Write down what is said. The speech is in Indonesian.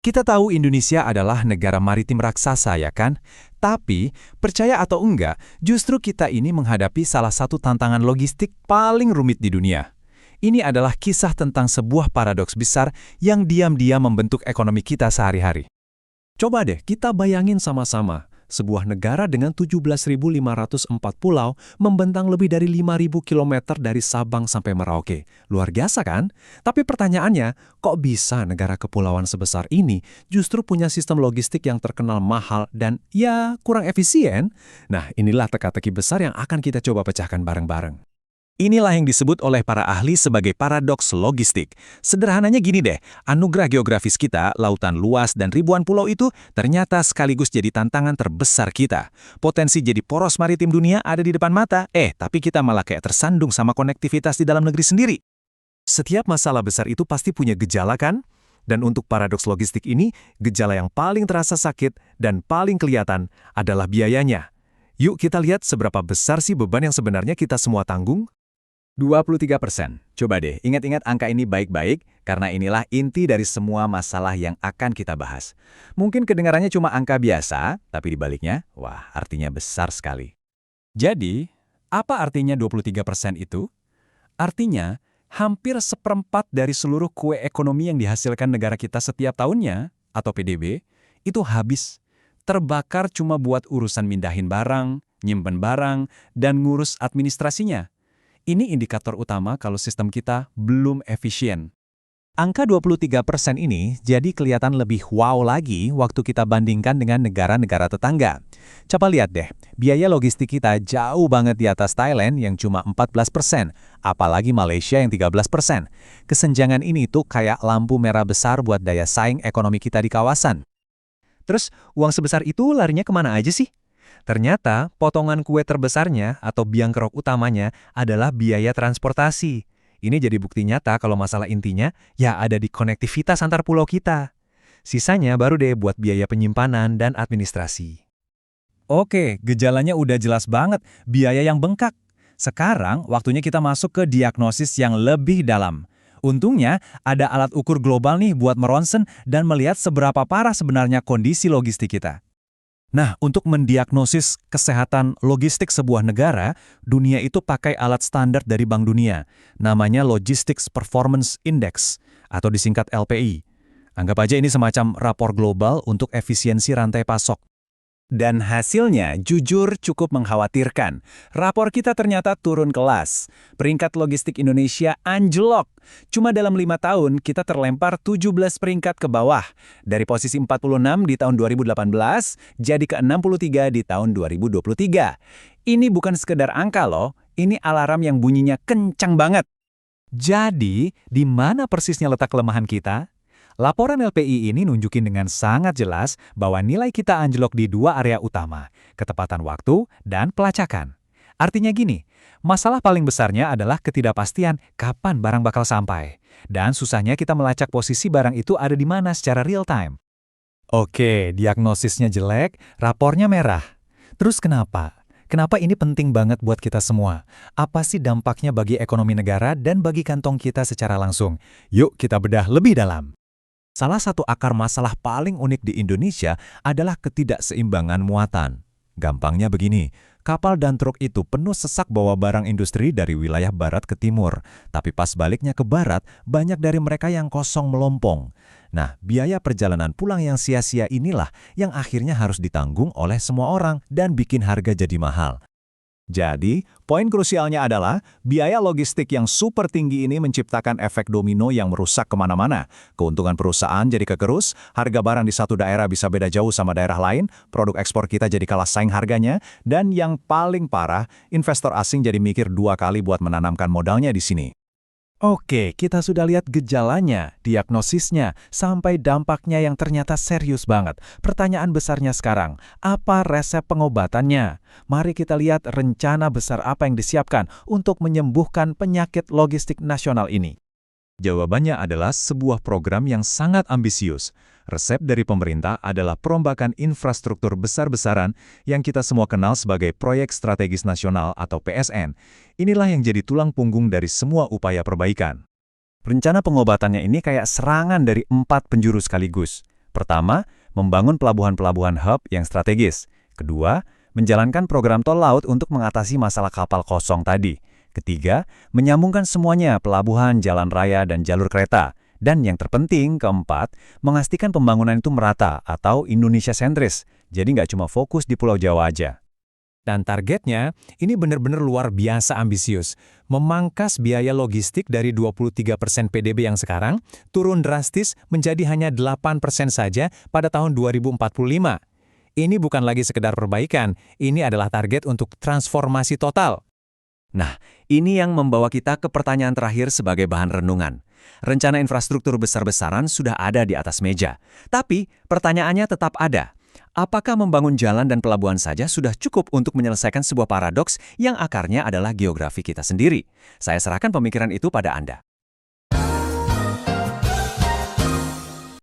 Kita tahu Indonesia adalah negara maritim raksasa, ya kan? Tapi, percaya atau enggak, justru kita ini menghadapi salah satu tantangan logistik paling rumit di dunia. Ini adalah kisah tentang sebuah paradoks besar yang diam-diam membentuk ekonomi kita sehari-hari. Coba deh kita bayangin sama-sama. Sebuah negara dengan 17.504 pulau membentang lebih dari 5.000 kilometer dari Sabang sampai Merauke. Luar biasa kan? Tapi pertanyaannya, kok bisa negara kepulauan sebesar ini justru punya sistem logistik yang terkenal mahal dan ya kurang efisien? Nah, inilah teka-teki besar yang akan kita coba pecahkan bareng-bareng. Inilah yang disebut oleh para ahli sebagai paradoks logistik. Sederhananya gini deh, anugerah geografis kita, lautan luas dan ribuan pulau itu ternyata sekaligus jadi tantangan terbesar kita. Potensi jadi poros maritim dunia ada di depan mata, tapi kita malah kayak tersandung sama konektivitas di dalam negeri sendiri. Setiap masalah besar itu pasti punya gejala kan? Dan untuk paradoks logistik ini, gejala yang paling terasa sakit dan paling kelihatan adalah biayanya. Yuk kita lihat seberapa besar sih beban yang sebenarnya kita semua tanggung? 23%. Coba deh, ingat-ingat angka ini baik-baik, karena inilah inti dari semua masalah yang akan kita bahas. Mungkin kedengarannya cuma angka biasa, tapi dibaliknya, wah, artinya besar sekali. Jadi, apa artinya 23% itu? Artinya, hampir seperempat dari seluruh kue ekonomi yang dihasilkan negara kita setiap tahunnya, atau PDB, itu habis. Terbakar cuma buat urusan mindahin barang, nyimpen barang, dan ngurus administrasinya. Ini indikator utama kalau sistem kita belum efisien. Angka 23% ini jadi kelihatan lebih wow lagi waktu kita bandingkan dengan negara-negara tetangga. Coba lihat deh, biaya logistik kita jauh banget di atas Thailand yang cuma 14%, apalagi Malaysia yang 13%. Kesenjangan ini tuh kayak lampu merah besar buat daya saing ekonomi kita di kawasan. Terus, uang sebesar itu larinya kemana aja sih? Ternyata, potongan kue terbesarnya atau biang kerok utamanya adalah biaya transportasi. Ini jadi bukti nyata kalau masalah intinya ya ada di konektivitas antar pulau kita. Sisanya baru deh buat biaya penyimpanan dan administrasi. Oke, gejalanya udah jelas banget, biaya yang bengkak. Sekarang, waktunya kita masuk ke diagnosis yang lebih dalam. Untungnya, ada alat ukur global nih buat meronsen dan melihat seberapa parah sebenarnya kondisi logistik kita. Nah, untuk mendiagnosis kesehatan logistik sebuah negara, dunia itu pakai alat standar dari Bank Dunia, namanya Logistics Performance Index, atau disingkat LPI. Anggap aja ini semacam rapor global untuk efisiensi rantai pasok. Dan hasilnya jujur cukup mengkhawatirkan. Rapor kita ternyata turun kelas. Peringkat logistik Indonesia anjlok. Cuma dalam 5 tahun kita terlempar 17 peringkat ke bawah. Dari posisi 46 di tahun 2018 jadi ke 63 di tahun 2023. Ini bukan sekedar angka loh, ini alarm yang bunyinya kencang banget. Jadi, di mana persisnya letak kelemahan kita? Laporan LPI ini nunjukin dengan sangat jelas bahwa nilai kita anjlok di 2 area utama, ketepatan waktu dan pelacakan. Artinya gini, masalah paling besarnya adalah ketidakpastian kapan barang bakal sampai. Dan susahnya kita melacak posisi barang itu ada di mana secara real time. Oke, diagnosisnya jelek, rapornya merah. Terus kenapa? Kenapa ini penting banget buat kita semua? Apa sih dampaknya bagi ekonomi negara dan bagi kantong kita secara langsung? Yuk kita bedah lebih dalam. Salah satu akar masalah paling unik di Indonesia adalah ketidakseimbangan muatan. Gampangnya begini, kapal dan truk itu penuh sesak bawa barang industri dari wilayah barat ke timur. Tapi pas baliknya ke barat, banyak dari mereka yang kosong melompong. Nah, biaya perjalanan pulang yang sia-sia inilah yang akhirnya harus ditanggung oleh semua orang dan bikin harga jadi mahal. Jadi, poin krusialnya adalah biaya logistik yang super tinggi ini menciptakan efek domino yang merusak kemana-mana. Keuntungan perusahaan jadi kegerus, harga barang di satu daerah bisa beda jauh sama daerah lain, produk ekspor kita jadi kalah saing harganya, dan yang paling parah, investor asing jadi mikir 2 kali buat menanamkan modalnya di sini. Oke, kita sudah lihat gejalanya, diagnosisnya, sampai dampaknya yang ternyata serius banget. Pertanyaan besarnya sekarang, apa resep pengobatannya? Mari kita lihat rencana besar apa yang disiapkan untuk menyembuhkan penyakit logistik nasional ini. Jawabannya adalah sebuah program yang sangat ambisius. Resep dari pemerintah adalah perombakan infrastruktur besar-besaran yang kita semua kenal sebagai Proyek Strategis Nasional atau PSN. Inilah yang jadi tulang punggung dari semua upaya perbaikan. Rencana pengobatannya ini kayak serangan dari 4 penjuru sekaligus. Pertama, membangun pelabuhan-pelabuhan hub yang strategis. Kedua, menjalankan program tol laut untuk mengatasi masalah kapal kosong tadi. Ketiga, menyambungkan semuanya pelabuhan, jalan raya, dan jalur kereta. Dan yang terpenting, keempat, memastikan pembangunan itu merata atau Indonesia-sentris. Jadi nggak cuma fokus di Pulau Jawa aja. Dan targetnya, ini benar-benar luar biasa ambisius. Memangkas biaya logistik dari 23% PDB yang sekarang, turun drastis menjadi hanya 8% saja pada tahun 2045. Ini bukan lagi sekedar perbaikan, ini adalah target untuk transformasi total. Nah, ini yang membawa kita ke pertanyaan terakhir sebagai bahan renungan. Rencana infrastruktur besar-besaran sudah ada di atas meja. Tapi, pertanyaannya tetap ada. Apakah membangun jalan dan pelabuhan saja sudah cukup untuk menyelesaikan sebuah paradoks yang akarnya adalah geografi kita sendiri? Saya serahkan pemikiran itu pada Anda.